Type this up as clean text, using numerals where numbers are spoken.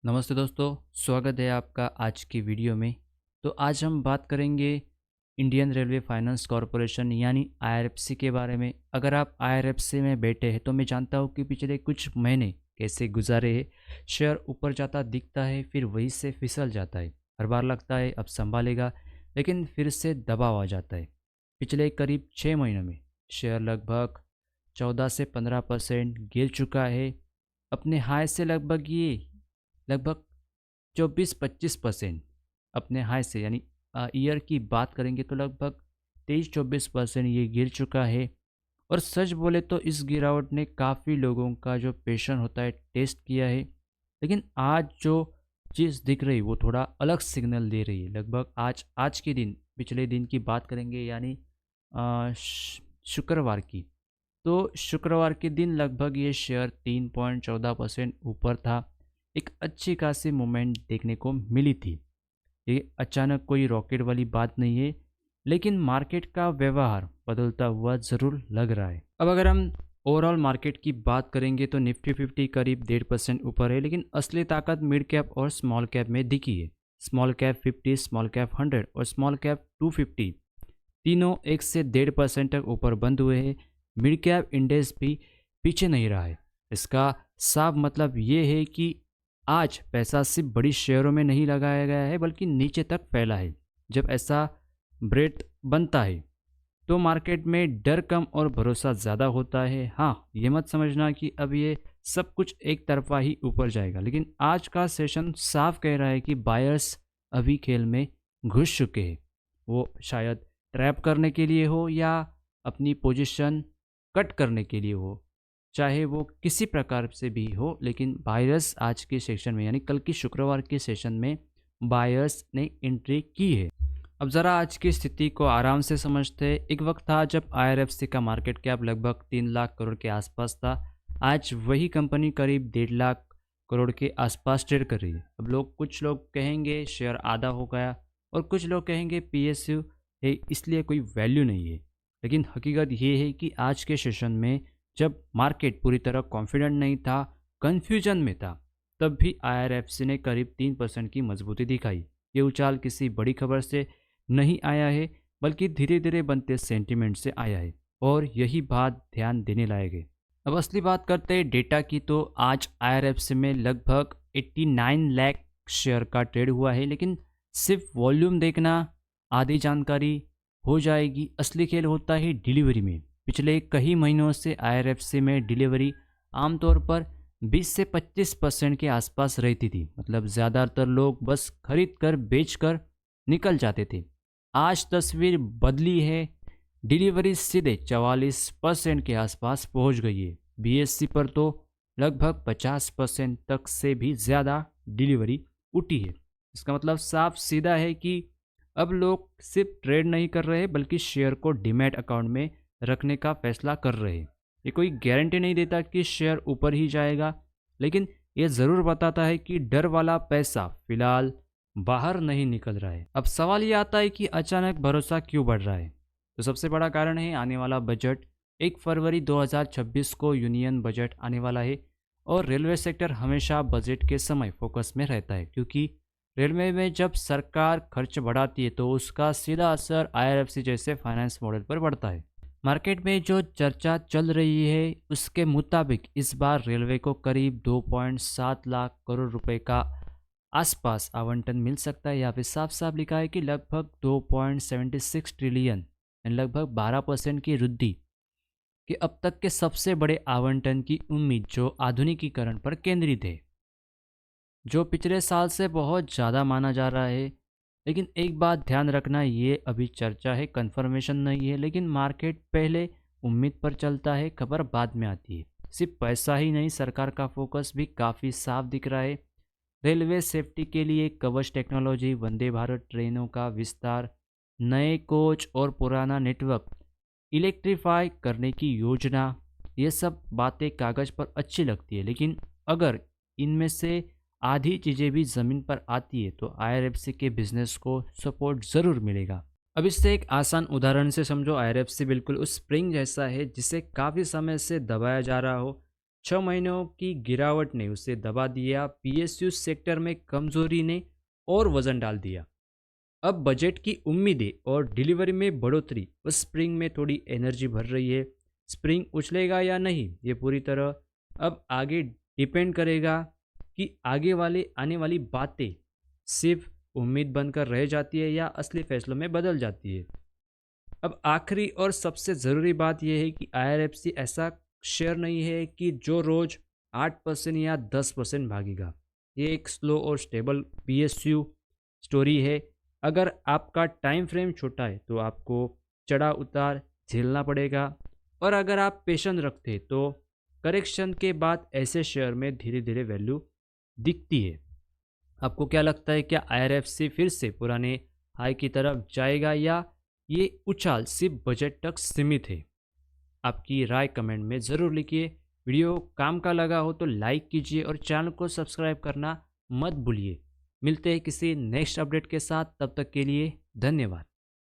नमस्ते दोस्तों, स्वागत है आपका आज की वीडियो में। तो आज हम बात करेंगे इंडियन रेलवे फाइनेंस कॉरपोरेशन यानी आईआरएफसी के बारे में। अगर आप आईआरएफसी में बैठे हैं तो मैं जानता हूँ कि पिछले कुछ महीने कैसे गुजारे हैं। शेयर ऊपर जाता दिखता है, फिर वहीं से फिसल जाता है। हर बार लगता है अब संभालेगा, लेकिन फिर से दबाव आ जाता है। पिछले करीब 6 महीनों में शेयर लगभग 14 से 15% गिर चुका है। अपने हाई से लगभग 24-25% अपने हाई से, यानी ईयर की बात करेंगे तो लगभग 23-24% ये गिर चुका है। और सच बोले तो इस गिरावट ने काफ़ी लोगों का जो पेशन होता है टेस्ट किया है। लेकिन आज जो चीज़ दिख रही वो थोड़ा अलग सिग्नल दे रही है। लगभग आज आज के दिन, पिछले दिन की बात करेंगे यानी शुक्रवार की। तो शुक्रवार के दिन लगभग ये शेयर 3.14% ऊपर था। एक अच्छी खासी मूवमेंट देखने को मिली थी। ये अचानक कोई रॉकेट वाली बात नहीं है, लेकिन मार्केट का व्यवहार बदलता हुआ ज़रूर लग रहा है। अब अगर हम ओवरऑल मार्केट की बात करेंगे तो निफ्टी 50 करीब 1.5% ऊपर है, लेकिन असली ताकत मिड कैप और स्मॉल कैप में दिखी है। स्मॉल कैप 50, स्मॉल कैप 100 और स्मॉल कैप 250 तीनों 1 से 1.5% तक ऊपर बंद हुए हैं। मिड कैप इंडेक्स भी पीछे नहीं रहा है। इसका साफ मतलब ये है कि आज पैसा सिर्फ बड़ी शेयरों में नहीं लगाया गया है, बल्कि नीचे तक फैला है। जब ऐसा ब्रेथ बनता है तो मार्केट में डर कम और भरोसा ज़्यादा होता है। हाँ, ये मत समझना कि अब ये सब कुछ एक तरफा ही ऊपर जाएगा, लेकिन आज का सेशन साफ कह रहा है कि बायर्स अभी खेल में घुस चुके हैं। वो शायद ट्रैप करने के लिए हो या अपनी पोजीशन कट करने के लिए हो, चाहे वो किसी प्रकार से भी हो, लेकिन बायर्स आज के सेशन में यानी कल की शुक्रवार के सेशन में बायर्स ने एंट्री की है। अब ज़रा आज की स्थिति को आराम से समझते हैं। एक वक्त था जब आईआरएफसी का मार्केट कैप लगभग 3 लाख करोड़ के आसपास था। आज वही कंपनी करीब 1.5 लाख करोड़ के आसपास ट्रेड कर रही है। अब कुछ लोग कहेंगे शेयर आधा हो गया, और कुछ लोग कहेंगे पीएसयू है इसलिए कोई वैल्यू नहीं है। लेकिन हकीकत ये है कि आज के सेशन में जब मार्केट पूरी तरह कॉन्फिडेंट नहीं था, कन्फ्यूजन में था, तब भी आईआरएफसी ने करीब 3% की मजबूती दिखाई। ये उछाल किसी बड़ी खबर से नहीं आया है, बल्कि धीरे धीरे बनते सेंटीमेंट से आया है, और यही बात ध्यान देने लायक है। अब असली बात करते हैं डेटा की, तो आज आईआरएफसी में लगभग 89 लाख शेयर का ट्रेड हुआ है। लेकिन सिर्फ वॉल्यूम देखना आधी जानकारी हो जाएगी। असली खेल होता है डिलीवरी में। पिछले कई महीनों से आईआरएफसी में डिलीवरी आमतौर पर 20 से 25% के आसपास रहती थी। मतलब ज़्यादातर लोग बस खरीद कर बेच कर निकल जाते थे। आज तस्वीर बदली है। डिलीवरी सीधे 44% के आसपास पहुंच गई है। बीएससी पर तो लगभग 50% तक से भी ज़्यादा डिलीवरी उठी है। इसका मतलब साफ सीधा है कि अब लोग सिर्फ ट्रेड नहीं कर रहे, बल्कि शेयर को डीमैट अकाउंट में रखने का फैसला कर रहे हैं। ये कोई गारंटी नहीं देता कि शेयर ऊपर ही जाएगा, लेकिन ये ज़रूर बताता है कि डर वाला पैसा फिलहाल बाहर नहीं निकल रहा है। अब सवाल ये आता है कि अचानक भरोसा क्यों बढ़ रहा है। तो सबसे बड़ा कारण है आने वाला बजट। 1 फरवरी 2026 को यूनियन बजट आने वाला है, और रेलवे सेक्टर हमेशा बजट के समय फोकस में रहता है, क्योंकि रेलवे में जब सरकार खर्च बढ़ाती है तो उसका सीधा असर आईआरएफसी जैसे फाइनेंस मॉडल पर पड़ता है। मार्केट में जो चर्चा चल रही है उसके मुताबिक इस बार रेलवे को करीब 2.7 लाख करोड़ रुपए का आसपास आवंटन मिल सकता है। यहाँ पे साफ साफ लिखा है कि लगभग 2.76 ट्रिलियन यानी लगभग 12% की वृद्धि के अब तक के सबसे बड़े आवंटन की उम्मीद, जो आधुनिकीकरण पर केंद्रित है, जो पिछले साल से बहुत ज़्यादा माना जा रहा है। लेकिन एक बात ध्यान रखना, ये अभी चर्चा है, कंफर्मेशन नहीं है। लेकिन मार्केट पहले उम्मीद पर चलता है, खबर बाद में आती है। सिर्फ पैसा ही नहीं, सरकार का फोकस भी काफ़ी साफ दिख रहा है। रेलवे सेफ्टी के लिए कवच टेक्नोलॉजी, वंदे भारत ट्रेनों का विस्तार, नए कोच और पुराना नेटवर्क इलेक्ट्रीफाई करने की योजना, ये सब बातें कागज़ पर अच्छी लगती है, लेकिन अगर इनमें से आधी चीज़ें भी ज़मीन पर आती है तो आईआरएफसी के बिजनेस को सपोर्ट ज़रूर मिलेगा। अब इससे एक आसान उदाहरण से समझो। आईआरएफसी बिल्कुल उस स्प्रिंग जैसा है जिसे काफ़ी समय से दबाया जा रहा हो। 6 महीनों की गिरावट ने उसे दबा दिया, पीएसयू सेक्टर में कमजोरी ने और वजन डाल दिया। अब बजट की उम्मीदें और डिलीवरी में बढ़ोतरी उस स्प्रिंग में थोड़ी एनर्जी भर रही है। स्प्रिंग उछलेगा या नहीं, ये पूरी तरह अब आगे डिपेंड करेगा कि आगे वाले आने वाली बातें सिर्फ उम्मीद बनकर रह जाती है या असली फैसलों में बदल जाती है। अब आखिरी और सबसे ज़रूरी बात यह है कि आईआरएफसी ऐसा शेयर नहीं है कि जो रोज़ 8% या 10% भागेगा। ये एक स्लो और स्टेबल पीएसयू स्टोरी है। अगर आपका टाइम फ्रेम छोटा है तो आपको चढ़ाव उतार झेलना पड़ेगा, और अगर आप पेशेंस रखते तो करेक्शन के बाद ऐसे शेयर में धीरे धीरे वैल्यू दिखती है। आपको क्या लगता है, क्या आईआरएफसी फिर से पुराने हाई की तरफ जाएगा या ये उछाल सिर्फ बजट तक सीमित है? आपकी राय कमेंट में ज़रूर लिखिए। वीडियो काम का लगा हो तो लाइक कीजिए और चैनल को सब्सक्राइब करना मत भूलिए। मिलते हैं किसी नेक्स्ट अपडेट के साथ, तब तक के लिए धन्यवाद।